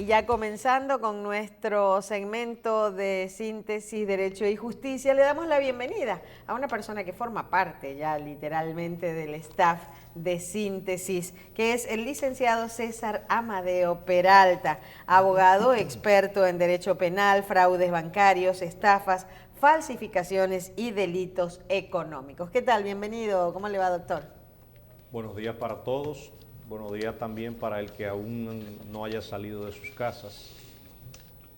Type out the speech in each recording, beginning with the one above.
Y ya comenzando con nuestro segmento de Síntesis, Derecho y Justicia, le damos la bienvenida a una persona que forma parte ya literalmente del staff de Síntesis, que es el licenciado César Amadeo Peralta, abogado experto en Derecho Penal, fraudes bancarios, estafas, falsificaciones y delitos económicos. ¿Qué tal? Bienvenido. ¿Cómo le va, doctor? Buenos días para todos. Buenos días también para el que aún no haya salido de sus casas.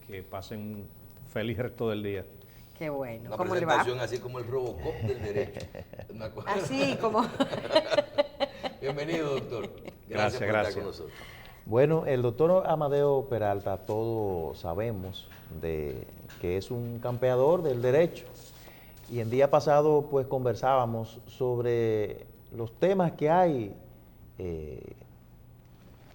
Que pasen un feliz resto del día. Qué bueno. Una ¿Cómo le va? presentación así como el Robocop del derecho. Así como... Bienvenido, doctor. Gracias, por gracias. estar con nosotros. Bueno, el doctor Amadeo Peralta, todos sabemos que es un campeador del derecho. Y el día pasado pues conversábamos sobre los temas que hay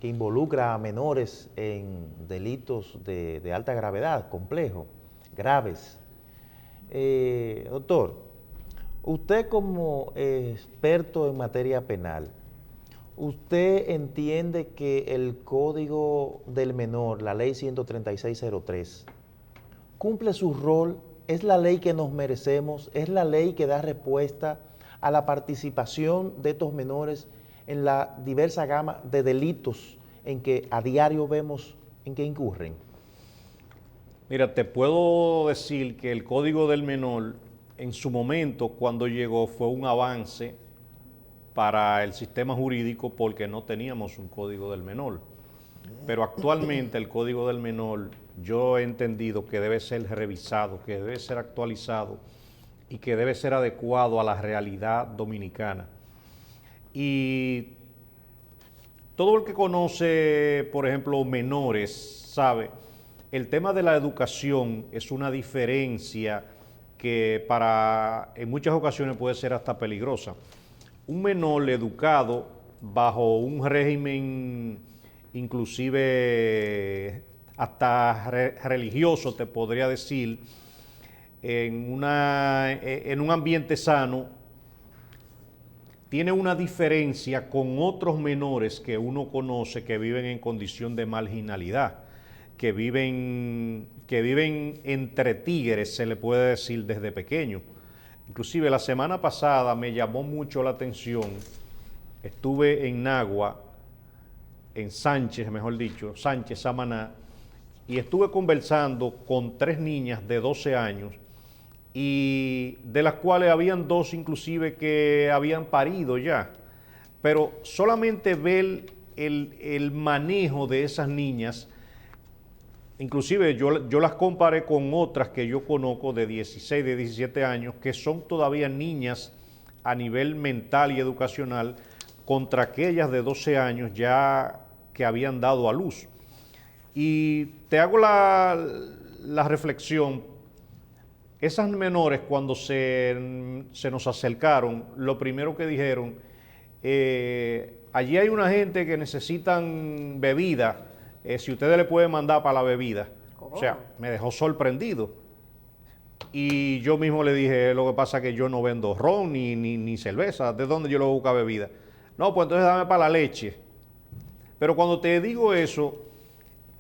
que involucra a menores en delitos de alta gravedad, complejos, graves. Doctor, usted como experto en materia penal, ¿usted entiende que el Código del Menor, la Ley 13603, cumple su rol? ¿Es la ley que nos merecemos? ¿Es la ley que da respuesta a la participación de estos menores en la diversa gama de delitos en que a diario vemos en que incurren? Mira, te puedo decir que el Código del Menor, en su momento, cuando llegó, fue un avance para el sistema jurídico porque no teníamos un Código del Menor. Pero actualmente el Código del Menor, yo he entendido que debe ser revisado, que debe ser actualizado y que debe ser adecuado a la realidad dominicana. Y todo el que conoce, por ejemplo, menores, sabe, el tema de la educación es una diferencia que en muchas ocasiones puede ser hasta peligrosa. Un menor educado bajo un régimen inclusive hasta religioso, te podría decir, en un ambiente sano, tiene una diferencia con otros menores que uno conoce que viven en condición de marginalidad, que viven entre tigres, se le puede decir desde pequeño. Inclusive la semana pasada me llamó mucho la atención, estuve en Nagua, en Sánchez, mejor dicho, Sánchez, Samaná, y estuve conversando con 3 niñas de 12 años, y de las cuales habían 2 inclusive que habían parido ya, pero solamente ver el manejo de esas niñas, inclusive yo las comparé con otras que yo conozco de 16, de 17 años, que son todavía niñas a nivel mental y educacional, contra aquellas de 12 años ya que habían dado a luz. Y te hago la reflexión, esas menores cuando se nos acercaron, lo primero que dijeron, allí hay una gente que necesitan bebida, si ustedes le pueden mandar para la bebida. Oh. O sea, me dejó sorprendido. Y yo mismo le dije, lo que pasa es que yo no vendo ron ni cerveza, ¿de dónde yo lo busco bebida? No, pues entonces dame para la leche. Pero cuando te digo eso,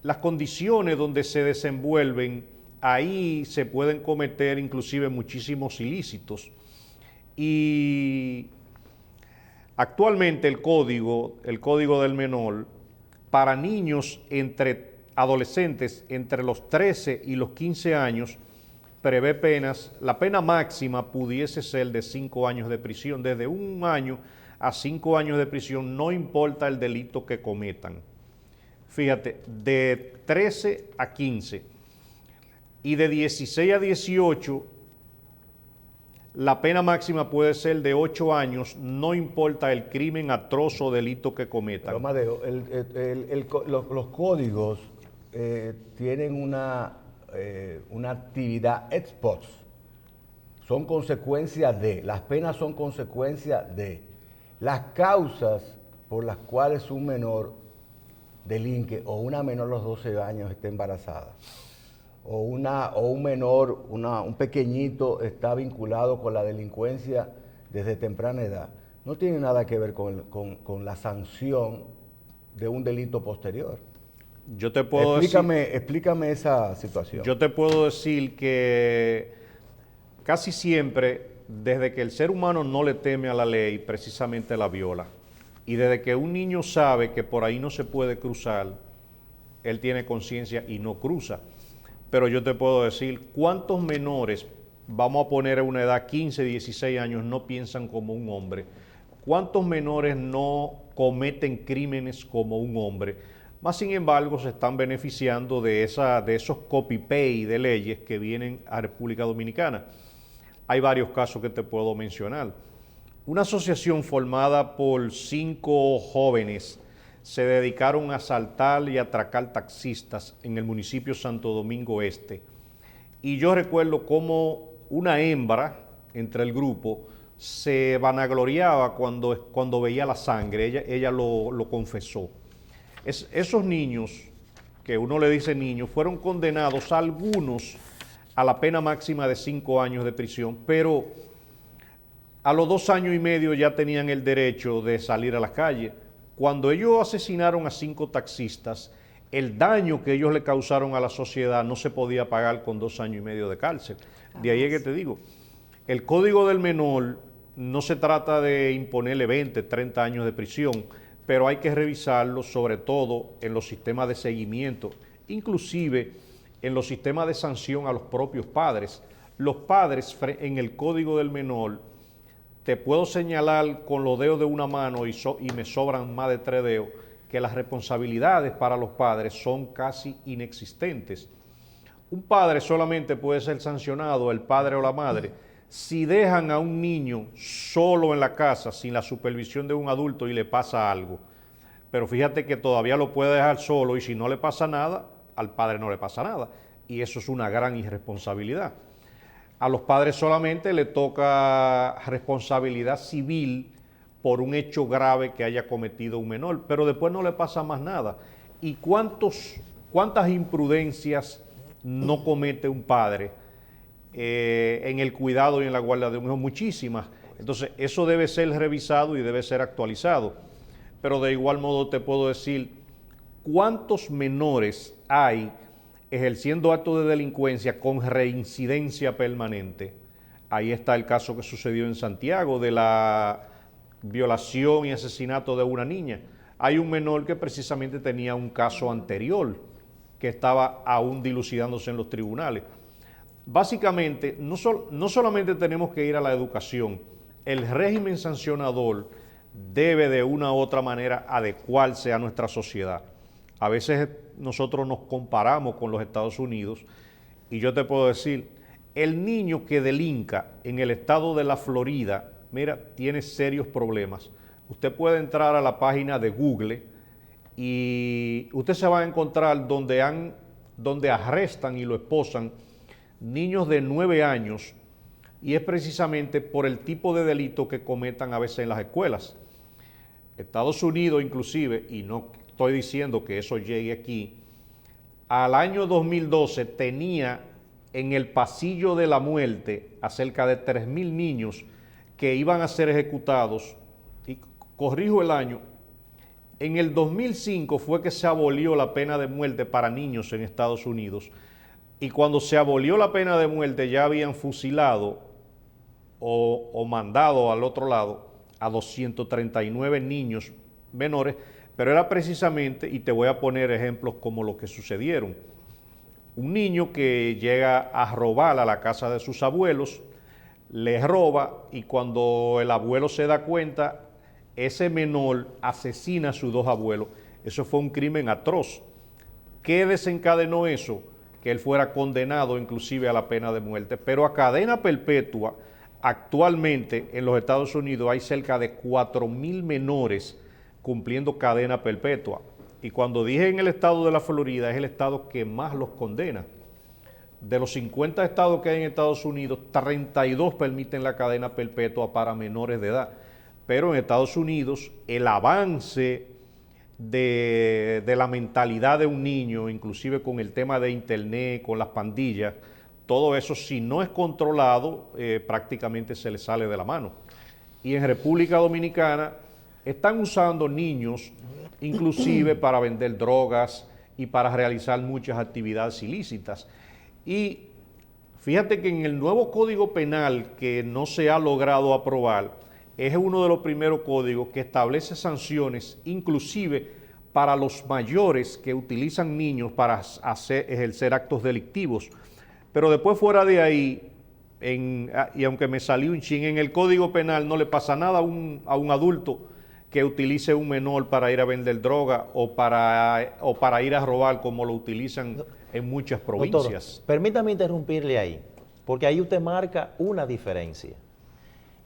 las condiciones donde se desenvuelven, ahí se pueden cometer inclusive muchísimos ilícitos. Y actualmente el código del menor, para niños adolescentes entre los 13 y los 15 años, prevé penas, la pena máxima pudiese ser de 5 años de prisión, desde 1 año a 5 años de prisión, no importa el delito que cometan. Fíjate, de 13 a 15 y de 16 a 18, la pena máxima puede ser de 8 años, no importa el crimen atroz o delito que cometan. Pero, Amadeo, los códigos tienen una actividad ex post. Son consecuencia de, las penas son consecuencia de. Las causas por las cuales un menor delinque o una menor a los 12 años está embarazada o un menor, un pequeñito está vinculado con la delincuencia desde temprana edad, no tiene nada que ver con la sanción de un delito posterior. Yo te puedo decir, Explícame esa situación. yo te puedo decir que casi siempre, desde que el ser humano no le teme a la ley, precisamente la viola. Y desde que un niño sabe que por ahí no se puede cruzar, él tiene conciencia y no cruza. Pero yo te puedo decir, ¿cuántos menores, vamos a poner a una edad 15, 16 años, no piensan como un hombre? ¿Cuántos menores no cometen crímenes como un hombre? Más sin embargo, se están beneficiando de esos copy-paste de leyes que vienen a República Dominicana. Hay varios casos que te puedo mencionar. Una asociación formada por 5 jóvenes se dedicaron a asaltar y atracar taxistas en el municipio Santo Domingo Este. Y yo recuerdo cómo una hembra entre el grupo se vanagloriaba cuando veía la sangre, ella lo confesó. Esos niños, que uno le dice niños, fueron condenados algunos a la pena máxima de 5 años de prisión, pero a los 2 años y medio ya tenían el derecho de salir a la calle. Cuando ellos asesinaron a 5 taxistas, el daño que ellos le causaron a la sociedad no se podía pagar con 2 años y medio de cárcel. De ahí es que te digo, el Código del Menor no se trata de imponerle 20, 30 años de prisión, pero hay que revisarlo sobre todo en los sistemas de seguimiento, inclusive en los sistemas de sanción a los propios padres. Los padres en el Código del Menor, te puedo señalar con los dedos de una mano y me sobran más de 3 dedos, que las responsabilidades para los padres son casi inexistentes. Un padre solamente puede ser sancionado, el padre o la madre, si dejan a un niño solo en la casa sin la supervisión de un adulto y le pasa algo. Pero fíjate que todavía lo puede dejar solo y si no le pasa nada, al padre no le pasa nada. Y eso es una gran irresponsabilidad. A los padres solamente le toca responsabilidad civil por un hecho grave que haya cometido un menor, pero después no le pasa más nada. ¿Y cuántas imprudencias no comete un padre en el cuidado y en la guardia de un hijo? Muchísimas. Entonces, eso debe ser revisado y debe ser actualizado. Pero de igual modo te puedo decir, ¿cuántos menores hay ejerciendo actos de delincuencia con reincidencia permanente? Ahí está el caso que sucedió en Santiago de la violación y asesinato de una niña. Hay un menor que precisamente tenía un caso anterior que estaba aún dilucidándose en los tribunales. Básicamente, no solamente tenemos que ir a la educación, el régimen sancionador debe de una u otra manera adecuarse a nuestra sociedad. A veces nosotros nos comparamos con los Estados Unidos y yo te puedo decir, el niño que delinca en el estado de la Florida, mira, tiene serios problemas. Usted puede entrar a la página de Google y usted se va a encontrar donde arrestan y lo esposan niños de 9 años y es precisamente por el tipo de delito que cometan a veces en las escuelas. Estados Unidos inclusive, y no estoy diciendo que eso llegue aquí, al año 2012 tenía en el pasillo de la muerte a cerca de 3,000 niños que iban a ser ejecutados, y corrijo el año, en el 2005 fue que se abolió la pena de muerte para niños en Estados Unidos, y cuando se abolió la pena de muerte ya habían fusilado o mandado al otro lado a 239 niños menores, pero era precisamente, y te voy a poner ejemplos como los que sucedieron, un niño que llega a robar a la casa de sus abuelos, les roba y cuando el abuelo se da cuenta, ese menor asesina a sus 2 abuelos. Eso fue un crimen atroz. ¿Qué desencadenó eso? Que él fuera condenado inclusive a la pena de muerte, pero a cadena perpetua. Actualmente en los Estados Unidos hay cerca de 4,000 menores cumpliendo cadena perpetua. Y cuando dije en el estado de la Florida, es el estado que más los condena. De los 50 estados que hay en Estados Unidos, 32 permiten la cadena perpetua para menores de edad. Pero en Estados Unidos, el avance de la mentalidad de un niño, inclusive con el tema de internet, con las pandillas, todo eso, si no es controlado, prácticamente se le sale de la mano. Y en República Dominicana están usando niños, inclusive para vender drogas, y para realizar muchas actividades ilícitas. Y fíjate que en el nuevo Código Penal que no se ha logrado aprobar, es uno de los primeros códigos que establece sanciones, inclusive para los mayores que utilizan niños para ejercer actos delictivos. Pero después fuera de ahí, y aunque me salió un chin, en el Código Penal no le pasa nada a un adulto que utilice un menor para ir a vender droga o para ir a robar, como lo utilizan en muchas provincias. Doctor, permítame interrumpirle ahí, porque ahí usted marca una diferencia.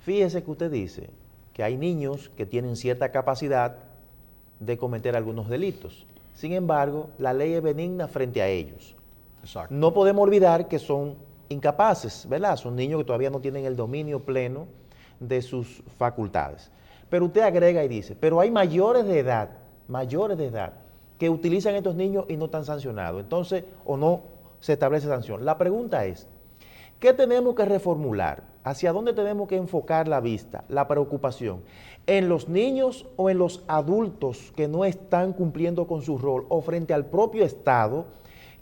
Fíjese que usted dice que hay niños que tienen cierta capacidad de cometer algunos delitos. Sin embargo, la ley es benigna frente a ellos. Exacto. No podemos olvidar que son incapaces, ¿verdad? Son niños que todavía no tienen el dominio pleno de sus facultades. Pero usted agrega y dice, pero hay mayores de edad, que utilizan estos niños y no están sancionados. Entonces, o no se establece sanción. La pregunta es, ¿qué tenemos que reformular? ¿Hacia dónde tenemos que enfocar la vista, la preocupación? ¿En los niños o en los adultos que no están cumpliendo con su rol o frente al propio Estado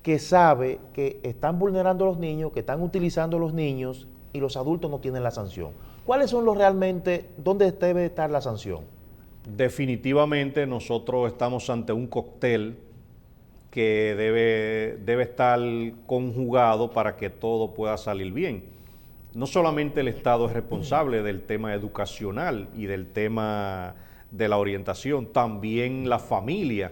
que sabe que están vulnerando a los niños, que están utilizando a los niños y los adultos no tienen la sanción? ¿Cuáles son los realmente, dónde debe estar la sanción? Definitivamente nosotros estamos ante un cóctel que debe estar conjugado para que todo pueda salir bien. No solamente el Estado es responsable del tema educacional y del tema de la orientación, también la familia.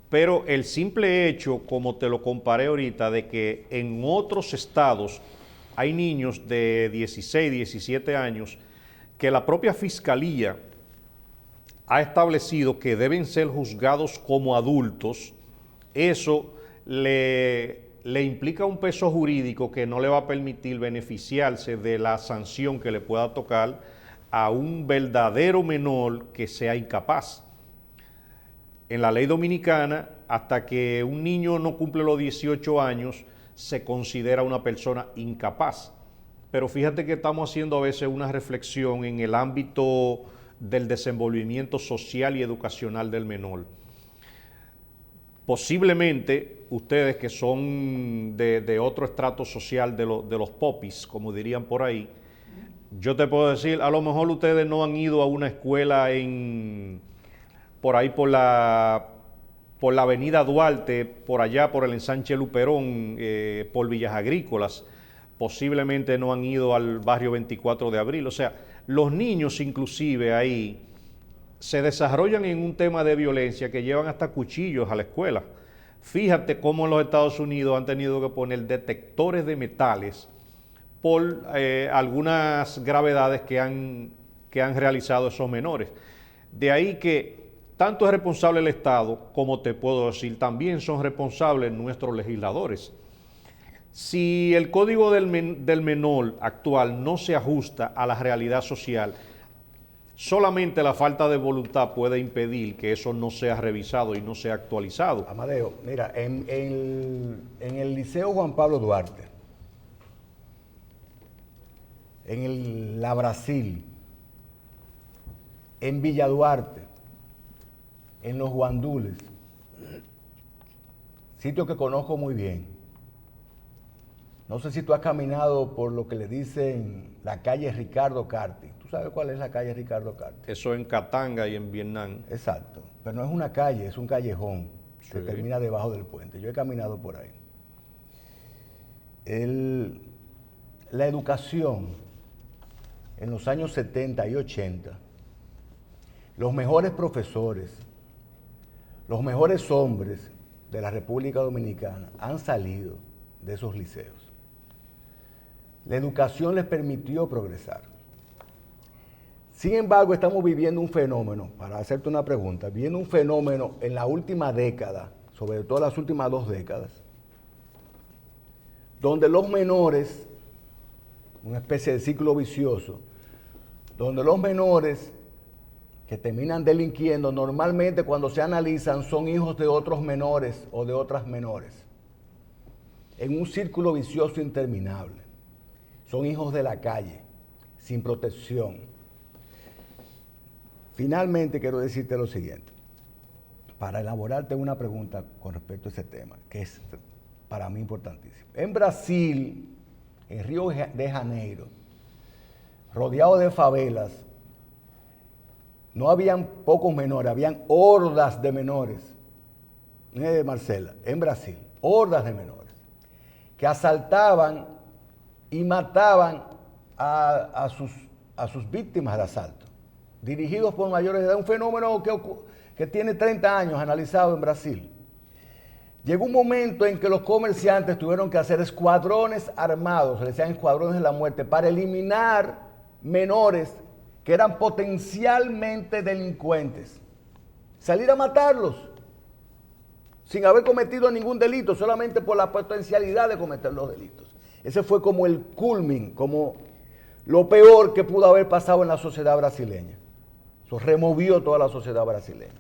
Pero el simple hecho, como te lo comparé ahorita, de que en otros estados hay niños de 16, 17 años que la propia fiscalía ha establecido que deben ser juzgados como adultos, eso le implica un peso jurídico que no le va a permitir beneficiarse de la sanción que le pueda tocar a un verdadero menor que sea incapaz. En la ley dominicana, hasta que un niño no cumple los 18 años, se considera una persona incapaz. Pero fíjate que estamos haciendo a veces una reflexión en el ámbito del desenvolvimiento social y educacional del menor. Posiblemente ustedes que son de otro estrato social de los popis, como dirían por ahí, yo te puedo decir, a lo mejor ustedes no han ido a una escuela por ahí por la avenida Duarte, por allá por el ensanche Luperón, por Villas Agrícolas, posiblemente no han ido al barrio 24 de abril, o sea, los niños inclusive ahí se desarrollan en un tema de violencia que llevan hasta cuchillos a la escuela. Fíjate cómo en los Estados Unidos han tenido que poner detectores de metales por algunas gravedades que han realizado esos menores. De ahí que tanto es responsable el Estado, como te puedo decir, también son responsables nuestros legisladores. Si el Código del Menor actual no se ajusta a la realidad social, solamente la falta de voluntad puede impedir que eso no sea revisado y no sea actualizado. Amadeo, mira, en el Liceo Juan Pablo Duarte, en La Brasil, en Villa Duarte, en Los Guandules, sitio que conozco muy bien. No sé si tú has caminado por lo que le dicen la calle Ricardo Carti. ¿Tú sabes cuál es la calle Ricardo Carti? Eso en Katanga y en Vietnam. Exacto, pero no es una calle, es un callejón que Sí. termina debajo del puente. Yo he caminado por ahí. La educación en los años 70 y 80, los mejores profesores, los mejores hombres de la República Dominicana han salido de esos liceos. La educación les permitió progresar. Sin embargo, estamos viviendo un fenómeno, para hacerte una pregunta, viendo un fenómeno en la última década, sobre todo las últimas 2 décadas, donde los menores, una especie de ciclo vicioso, donde los menores que terminan delinquiendo, normalmente cuando se analizan son hijos de otros menores o de otras menores, en un círculo vicioso interminable. Son hijos de la calle, sin protección. Finalmente quiero decirte lo siguiente. para elaborarte una pregunta con respecto a ese tema, que es para mí importantísimo. En Brasil, en Río de Janeiro, rodeado de favelas, no habían pocos menores, habían hordas de menores, Marcela, en Brasil, hordas de menores, que asaltaban y mataban a sus víctimas de asalto, dirigidos por mayores de edad, un fenómeno que tiene 30 años analizado en Brasil. Llegó un momento en que los comerciantes tuvieron que hacer escuadrones armados, se les decían escuadrones de la muerte, para eliminar menores que eran potencialmente delincuentes. Salir a matarlos sin haber cometido ningún delito, solamente por la potencialidad de cometer los delitos. Ese fue como el culmin, como lo peor que pudo haber pasado en la sociedad brasileña. Eso removió toda la sociedad brasileña.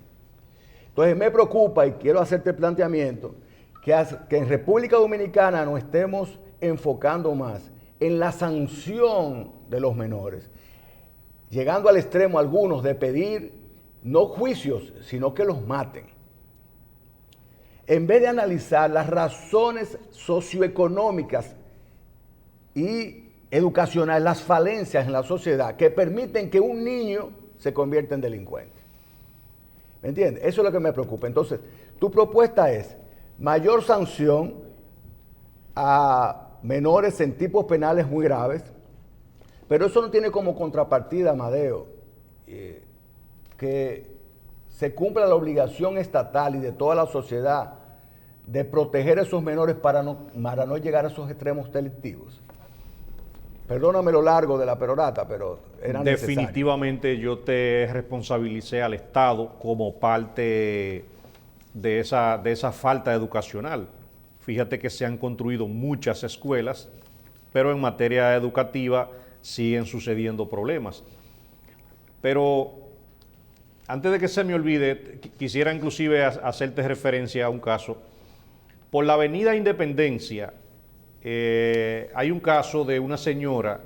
Entonces me preocupa, y quiero hacerte el planteamiento, que en República Dominicana nos estemos enfocando más en la sanción de los menores, llegando al extremo algunos de pedir no juicios, sino que los maten. En vez de analizar las razones socioeconómicas y educacionales, las falencias en la sociedad que permiten que un niño se convierta en delincuente. ¿Me entiendes? Eso es lo que me preocupa. Entonces, tu propuesta es mayor sanción a menores en tipos penales muy graves, pero eso no tiene como contrapartida, Amadeo, que se cumpla la obligación estatal y de toda la sociedad de proteger a esos menores para no llegar a esos extremos delictivos. Perdóname lo largo de la perorata, pero era necesario. Definitivamente yo te responsabilicé al Estado como parte de esa falta educacional. Fíjate que se han construido muchas escuelas, pero en materia educativa siguen sucediendo problemas. Pero antes de que se me olvide, quisiera inclusive hacerte referencia a un caso. Por la avenida Independencia, hay un caso de una señora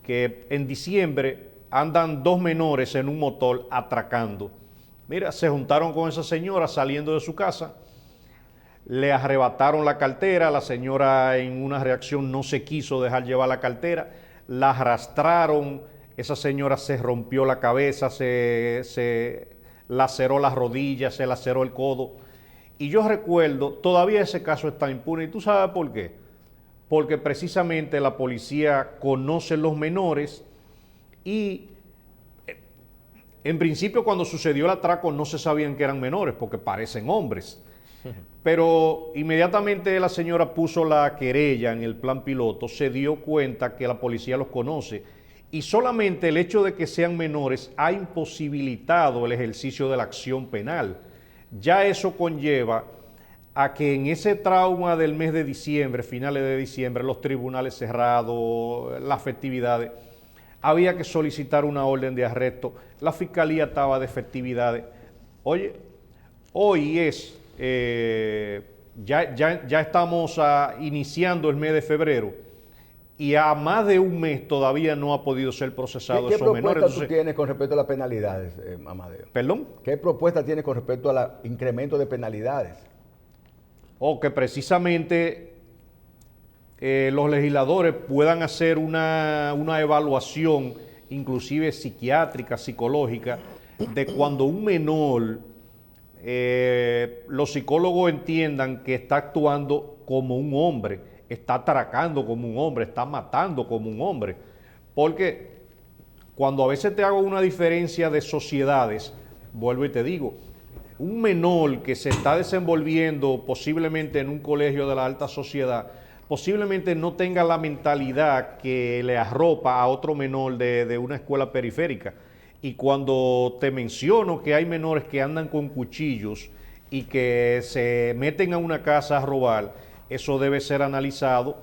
que en diciembre andan dos menores en un motor atracando. Mira, se juntaron con esa señora saliendo de su casa, le arrebataron la cartera, la señora en una reacción no se quiso dejar llevar la cartera, la arrastraron, esa señora se rompió la cabeza, se laceró las rodillas, se laceró el codo. Y yo recuerdo, todavía ese caso está impune, ¿y tú sabes por qué? Porque precisamente la policía conoce los menores y en principio cuando sucedió el atraco no se sabían que eran menores porque parecen hombres. Pero inmediatamente la señora puso la querella en el plan piloto, se dio cuenta que la policía los conoce y solamente el hecho de que sean menores ha imposibilitado el ejercicio de la acción penal. Ya eso conlleva a que en ese trauma del mes de diciembre, finales de diciembre, los tribunales cerrados, las festividades, había que solicitar una orden de arresto, la fiscalía estaba de festividades. Oye, hoy es, ya estamos iniciando el mes de febrero y a más de un mes todavía no ha podido ser procesado esos menores. ¿Qué propuesta tú tienes con respecto a las penalidades, Amadeo? ¿Perdón? ¿Qué propuesta tienes con respecto al incremento de penalidades? O que precisamente los legisladores puedan hacer una evaluación, inclusive psiquiátrica, psicológica, de cuando un menor, los psicólogos entiendan que está actuando como un hombre, está atracando como un hombre, está matando como un hombre. Porque cuando a veces te hago una diferencia de sociedades, vuelvo y te digo, un menor que se está desenvolviendo posiblemente en un colegio de la alta sociedad, posiblemente no tenga la mentalidad que le arropa a otro menor de una escuela periférica. Y cuando te menciono que hay menores que andan con cuchillos y que se meten a una casa a robar, eso debe ser analizado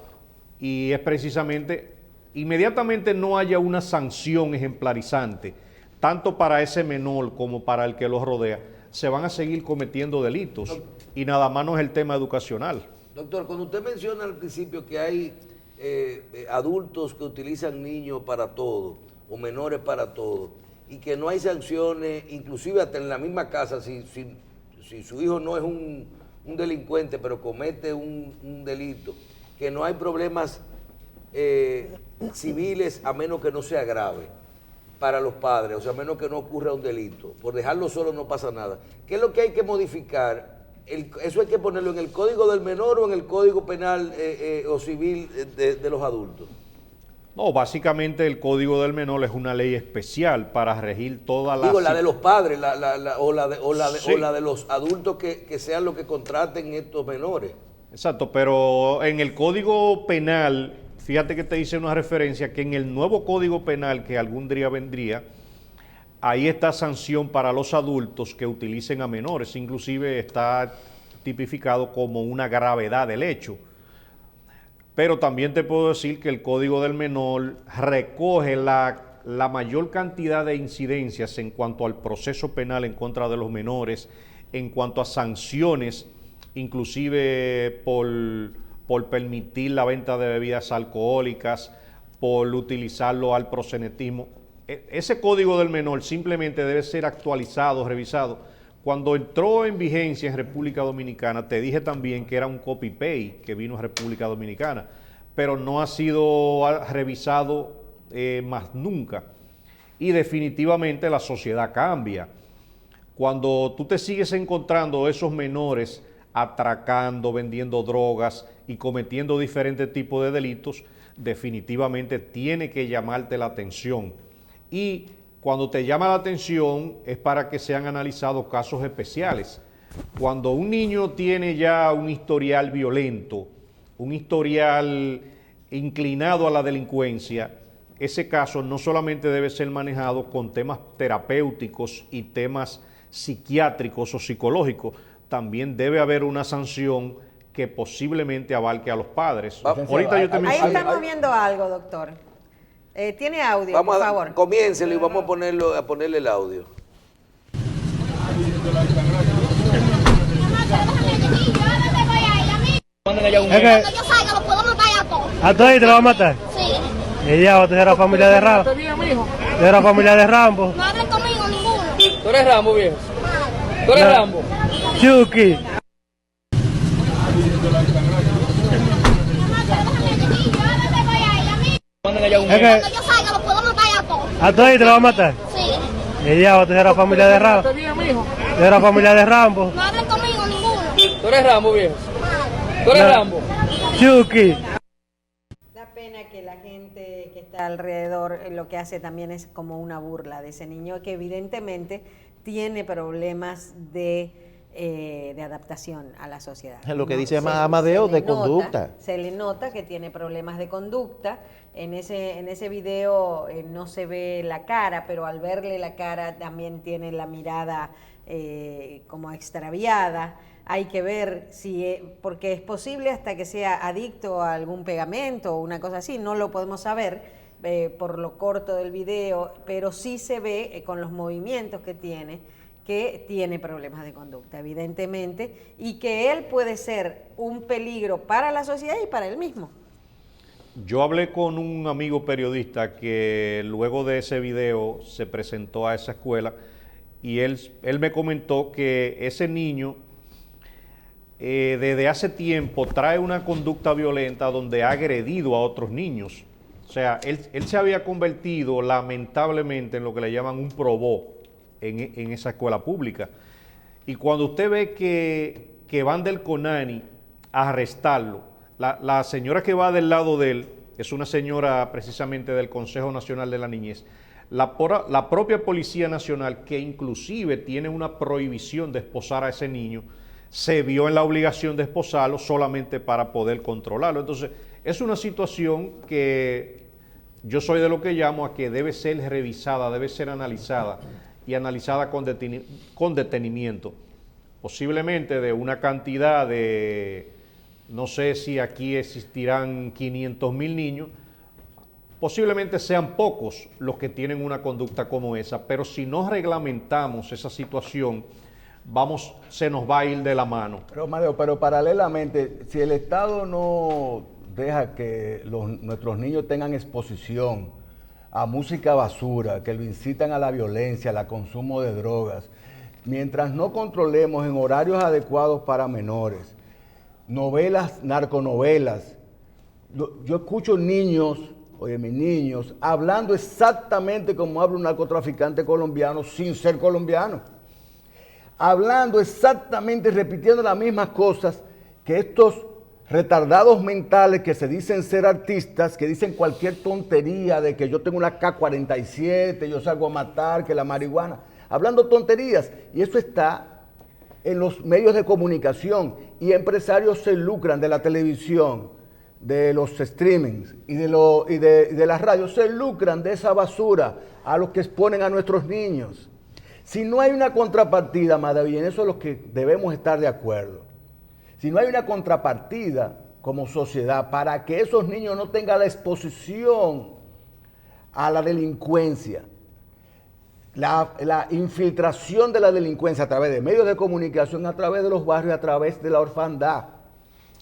y es precisamente, inmediatamente no haya una sanción ejemplarizante, tanto para ese menor como para el que lo rodea, se van a seguir cometiendo delitos y nada más no es el tema educacional. Doctor, cuando usted menciona al principio que hay adultos que utilizan niños para todo o menores para todo y que no hay sanciones, inclusive hasta en la misma casa, si si su hijo no es un delincuente, pero comete un delito, que no hay problemas civiles a menos que no sea grave para los padres, o sea, a menos que no ocurra un delito. Por dejarlo solo no pasa nada. ¿Qué es lo que hay que modificar? ¿Eso hay que ponerlo en el Código del Menor o en el Código Penal o Civil de los adultos? No, básicamente el Código del Menor es una ley especial para regir toda la... Digo, la de los padres o la de los adultos que sean los que contraten estos menores. Exacto, pero en el Código Penal, fíjate que te hice una referencia que en el nuevo Código Penal que algún día vendría, ahí está sanción para los adultos que utilicen a menores, inclusive está tipificado como una gravedad del hecho. Pero también te puedo decir que el Código del Menor recoge la mayor cantidad de incidencias en cuanto al proceso penal en contra de los menores, en cuanto a sanciones, inclusive por permitir la venta de bebidas alcohólicas, por utilizarlo al proxenetismo. Ese Código del Menor simplemente debe ser actualizado, revisado. Cuando entró en vigencia en República Dominicana, te dije también que era un copy-paste que vino a República Dominicana, pero no ha sido revisado más nunca. Y definitivamente la sociedad cambia. Cuando tú te sigues encontrando esos menores atracando, vendiendo drogas y cometiendo diferentes tipos de delitos, definitivamente tiene que llamarte la atención. Y cuando te llama la atención es para que sean analizados casos especiales. Cuando un niño tiene ya un historial violento, un historial inclinado a la delincuencia, ese caso no solamente debe ser manejado con temas terapéuticos y temas psiquiátricos o psicológicos, también debe haber una sanción que posiblemente abarque a los padres. Ahorita yo te Ahí estamos viendo algo, doctor. Tiene audio, Vamos por favor. Comiéncelo y vamos a ponerle el audio. Es que yo salga, lo puedo matar a todos. ¿A todos te lo va a matar? Sí. Y ya, usted era familia de Rambo. ¿Usted era familia de Rambo? No hablen conmigo ninguno. ¿Tú eres Rambo, viejo? ¿Tú eres Rambo? Chucky. Es que Yo salga, lo puedo matar a todos. ¿a todos te lo va a matar? Sí. Y ya, usted era familia de Rambo. ¿Usted era familia de Rambo? No hablen conmigo ninguno. ¿Tú eres Rambo, viejo? ¿Tú eres Rambo? Chucky. Da pena que la gente que está alrededor lo que hace también es como una burla de ese niño que evidentemente tiene problemas de adaptación a la sociedad. Lo que dice Amadeo de conducta. Se le nota que tiene problemas de conducta. En ese video no se ve la cara, pero al verle la cara también tiene la mirada como extraviada. Hay que ver si, porque es posible hasta que sea adicto a algún pegamento o una cosa así, no lo podemos saber por lo corto del video, pero sí se ve con los movimientos que tiene problemas de conducta, evidentemente, y que él puede ser un peligro para la sociedad y para él mismo. Yo hablé con un amigo periodista que luego de ese video se presentó a esa escuela y él me comentó que ese niño desde hace tiempo trae una conducta violenta donde ha agredido a otros niños. O sea, él se había convertido lamentablemente en lo que le llaman un probó en esa escuela pública. Y cuando usted ve que van del CONANI a arrestarlo, la señora que va del lado de él es una señora precisamente del Consejo Nacional de la Niñez. La propia Policía Nacional, que inclusive tiene una prohibición de esposar a ese niño, se vio en la obligación de esposarlo solamente para poder controlarlo. Entonces, es una situación que yo soy de lo que llamo a que debe ser revisada, debe ser analizada y analizada con detenimiento. Posiblemente de una cantidad de, no sé si aquí existirán 500,000 niños, posiblemente sean pocos los que tienen una conducta como esa, pero si no reglamentamos esa situación, se nos va a ir de la mano. Pero Mario, pero paralelamente, si el Estado no deja que nuestros niños tengan exposición a música basura, que lo incitan a la violencia, al consumo de drogas, mientras no controlemos en horarios adecuados para menores, novelas, narconovelas, yo escucho niños, oye, mis niños, hablando exactamente como habla un narcotraficante colombiano sin ser colombiano. Hablando exactamente, repitiendo las mismas cosas que estos retardados mentales que se dicen ser artistas, que dicen cualquier tontería de que yo tengo una K-47, yo salgo a matar, que la marihuana, hablando tonterías. Y eso está en los medios de comunicación y empresarios se lucran de la televisión, de los streamings y de las radios, se lucran de esa basura a los que exponen a nuestros niños. Si no hay una contrapartida, Amadeo, y en eso es lo que debemos estar de acuerdo, si no hay una contrapartida como sociedad para que esos niños no tengan la exposición a la delincuencia, la infiltración de la delincuencia a través de medios de comunicación, a través de los barrios, a través de la orfandad.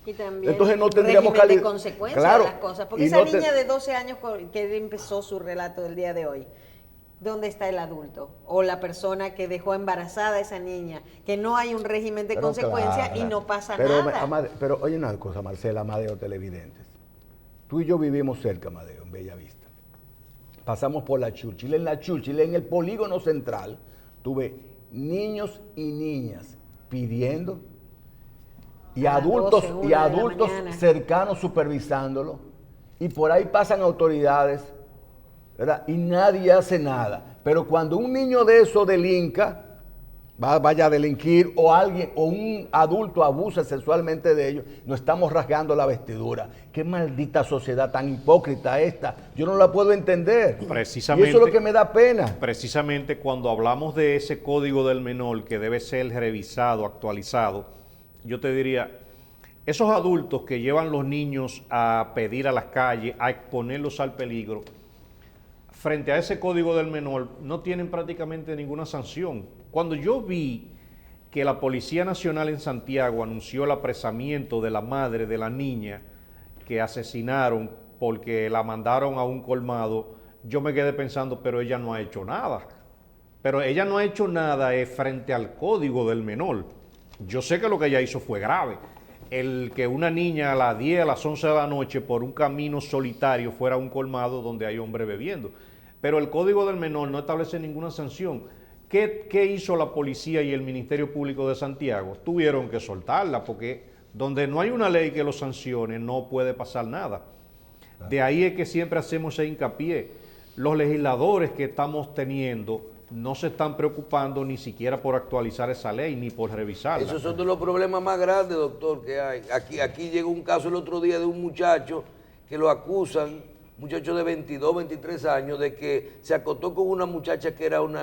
Y también entonces no tendríamos régimen de consecuencias claro, de las cosas. Porque y esa no niña de 12 años que empezó su relato del día de hoy, ¿dónde está el adulto? O la persona que dejó embarazada a esa niña, que no hay un régimen de consecuencias y no pasa nada. Pero oye una cosa, Marcela, Amadeo, televidentes. Tú y yo vivimos cerca, Amadeo, en Bellavista. Pasamos por la Churchill. En la Churchill, en el polígono central, tuve niños y niñas pidiendo y adultos cercanos supervisándolo. Y por ahí pasan autoridades, ¿verdad? Y nadie hace nada. Pero cuando un niño de eso delinca, vaya a delinquir, o alguien, o un adulto abusa sexualmente de ellos, nos estamos rasgando la vestidura. Qué maldita sociedad tan hipócrita esta. Yo no la puedo entender. Precisamente, y eso es lo que me da pena. Precisamente cuando hablamos de ese código del menor que debe ser revisado, actualizado, yo te diría, esos adultos que llevan los niños a pedir a las calles, a exponerlos al peligro, frente a ese código del menor, no tienen prácticamente ninguna sanción. Cuando yo vi que la Policía Nacional en Santiago anunció el apresamiento de la madre de la niña que asesinaron porque la mandaron a un colmado, yo me quedé pensando, pero ella no ha hecho nada. Pero ella no ha hecho nada frente al código del menor. Yo sé que lo que ella hizo fue grave. El que una niña a las 10, a las 11 de la noche por un camino solitario fuera a un colmado donde hay hombres bebiendo. Pero el Código del Menor no establece ninguna sanción. ¿Qué hizo la policía y el Ministerio Público de Santiago? Tuvieron que soltarla porque donde no hay una ley que lo sancione no puede pasar nada. De ahí es que siempre hacemos ese hincapié. Los legisladores que estamos teniendo no se están preocupando ni siquiera por actualizar esa ley ni por revisarla. Esos son de los problemas más grandes, doctor, que hay. Aquí llegó un caso el otro día de un muchacho que lo acusan, muchacho de 22, 23 años, de que se acostó con una muchacha que era ¿cómo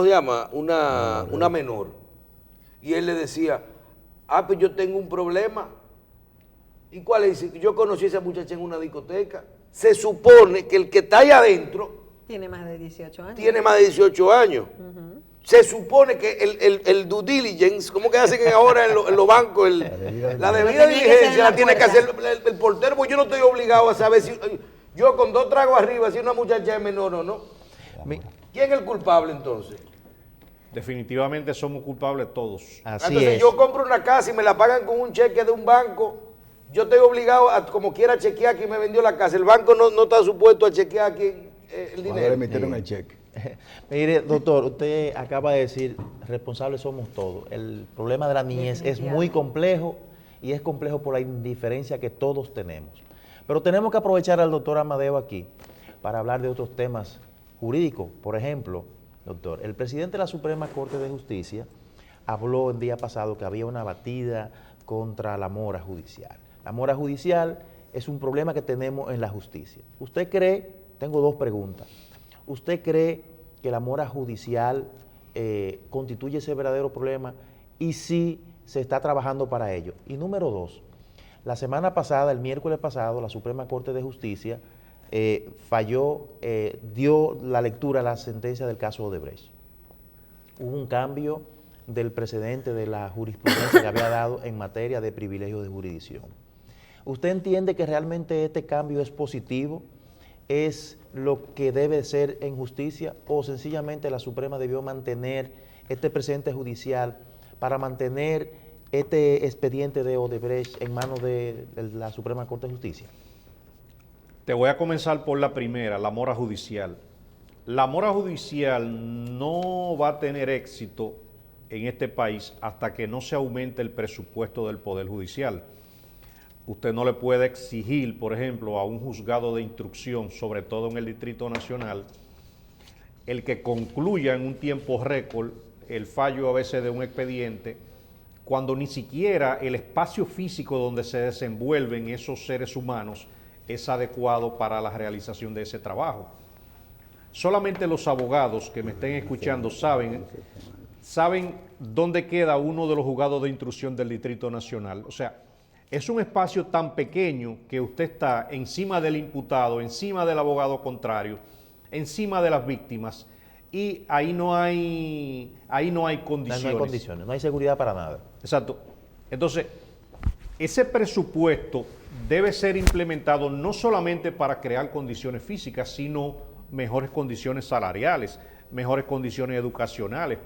se llama? Una menor. Y él le decía, pues yo tengo un problema. ¿Y cuál es? Yo conocí a esa muchacha en una discoteca. Se supone que el que está ahí adentro tiene más de 18 años. Tiene más de 18 años. Se supone que el due diligence, ¿cómo que hacen ahora en los bancos? La debida diligencia la tiene que hacer el portero, porque yo no estoy obligado a saber si yo con 2 tragos arriba, si una muchacha es menor o no. ¿Quién es el culpable entonces? Definitivamente somos culpables todos. Entonces yo compro una casa y me la pagan con un cheque de un banco. Yo estoy obligado a como quiera chequear quién me vendió la casa. El banco no está supuesto a chequear quién el dinero. Le emitieron el cheque. Mire, doctor, usted acaba de decir, responsables somos todos. El problema de la niñez es muy complejo y es complejo por la indiferencia que todos tenemos. Pero tenemos que aprovechar al doctor Amadeo aquí para hablar de otros temas jurídicos. Por ejemplo, doctor, el presidente de la Suprema Corte de Justicia habló el día pasado que había una batida contra la mora judicial. La mora judicial es un problema que tenemos en la justicia. ¿Usted cree? Tengo 2 preguntas. ¿Usted cree que la mora judicial constituye ese verdadero problema y si se está trabajando para ello? Y número 2, la semana pasada, el miércoles pasado, la Suprema Corte de Justicia dio la lectura a la sentencia del caso Odebrecht. Hubo un cambio del precedente de la jurisprudencia que había dado en materia de privilegio de jurisdicción. ¿Usted entiende que realmente este cambio es positivo es lo que debe ser en justicia, o sencillamente la Suprema debió mantener este precedente judicial para mantener este expediente de Odebrecht en manos de la Suprema Corte de Justicia? Te voy a comenzar por la primera, la mora judicial. La mora judicial no va a tener éxito en este país hasta que no se aumente el presupuesto del Poder Judicial. Usted no le puede exigir, por ejemplo, a un juzgado de instrucción, sobre todo en el Distrito Nacional, el que concluya en un tiempo récord el fallo a veces de un expediente, cuando ni siquiera el espacio físico donde se desenvuelven esos seres humanos es adecuado para la realización de ese trabajo. Solamente los abogados que me estén escuchando saben dónde queda uno de los juzgados de instrucción del Distrito Nacional. O sea, es un espacio tan pequeño que usted está encima del imputado, encima del abogado contrario, encima de las víctimas, y ahí no hay condiciones. No hay condiciones, no hay seguridad para nada. Exacto. Entonces, ese presupuesto debe ser implementado no solamente para crear condiciones físicas, sino mejores condiciones salariales, mejores condiciones educacionales,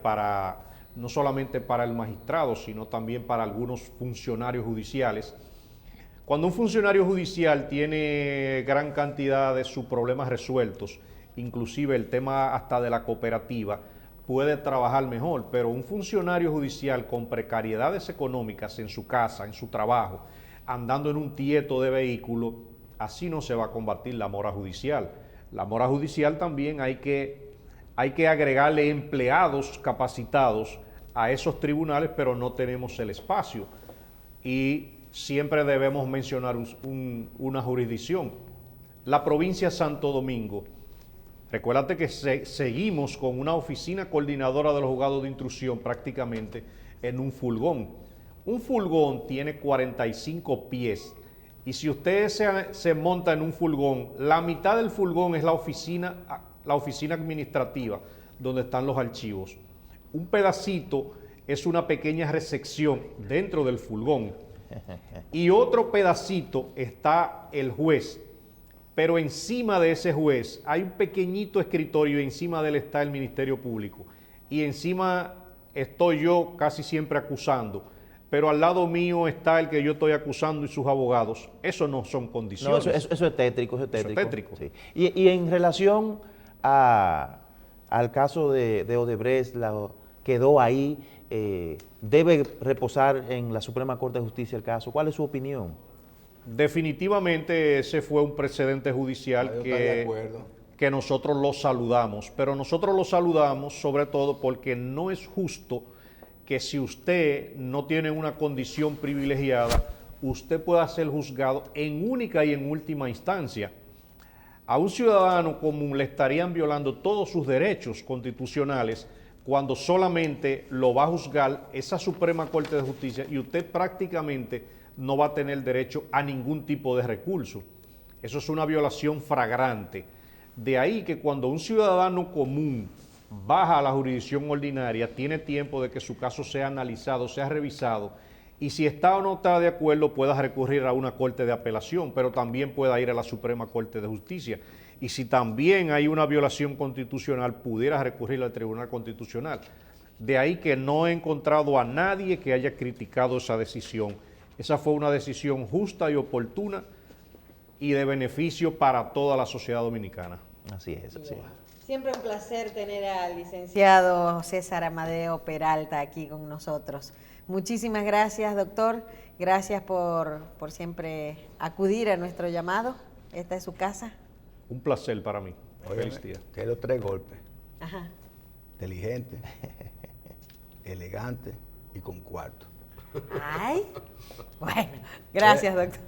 no solamente para el magistrado, sino también para algunos funcionarios judiciales. Cuando un funcionario judicial tiene gran cantidad de sus problemas resueltos, inclusive el tema hasta de la cooperativa, puede trabajar mejor, pero un funcionario judicial con precariedades económicas en su casa, en su trabajo, andando en un tieto de vehículo, así no se va a combatir la mora judicial. La mora judicial también hay que agregarle empleados capacitados a esos tribunales, pero no tenemos el espacio. Y siempre debemos mencionar una jurisdicción. La provincia de Santo Domingo. Recuérdate que seguimos con una oficina coordinadora de los juzgados de instrucción prácticamente en un furgón. Un furgón tiene 45 pies y si usted se monta en un furgón, la mitad del furgón es la oficina administrativa donde están los archivos. Un pedacito es una pequeña recepción dentro del furgón y otro pedacito está el juez. Pero encima de ese juez hay un pequeñito escritorio y encima de él está el Ministerio Público. Y encima estoy yo casi siempre acusando, pero al lado mío está el que yo estoy acusando y sus abogados. Eso no son condiciones. No, eso es tétrico, Eso es tétrico. Sí. Y en relación al caso de Odebrecht, quedó ahí, debe reposar en la Suprema Corte de Justicia el caso. ¿Cuál es su opinión? Definitivamente ese fue un precedente judicial que nosotros lo saludamos, pero nosotros lo saludamos sobre todo porque no es justo que si usted no tiene una condición privilegiada, usted pueda ser juzgado en única y en última instancia. A un ciudadano común le estarían violando todos sus derechos constitucionales cuando solamente lo va a juzgar esa Suprema Corte de Justicia y usted prácticamente no va a tener derecho a ningún tipo de recurso. Eso es una violación flagrante. De ahí que cuando un ciudadano común baja a la jurisdicción ordinaria, tiene tiempo de que su caso sea analizado, sea revisado, y si está o no está de acuerdo, pueda recurrir a una corte de apelación, pero también pueda ir a la Suprema Corte de Justicia. Y si también hay una violación constitucional, pudiera recurrir al Tribunal Constitucional. De ahí que no he encontrado a nadie que haya criticado esa decisión. Esa fue una decisión justa y oportuna y de beneficio para toda la sociedad dominicana. Así es, así es. Siempre un placer tener al licenciado César Amadeo Peralta aquí con nosotros. Muchísimas gracias, doctor. Gracias por siempre acudir a nuestro llamado. Esta es su casa. Un placer para mí. Feliz día. Quiero 3 golpes. Ajá. Inteligente, elegante y con cuarto. Ay, bueno, gracias, doctor.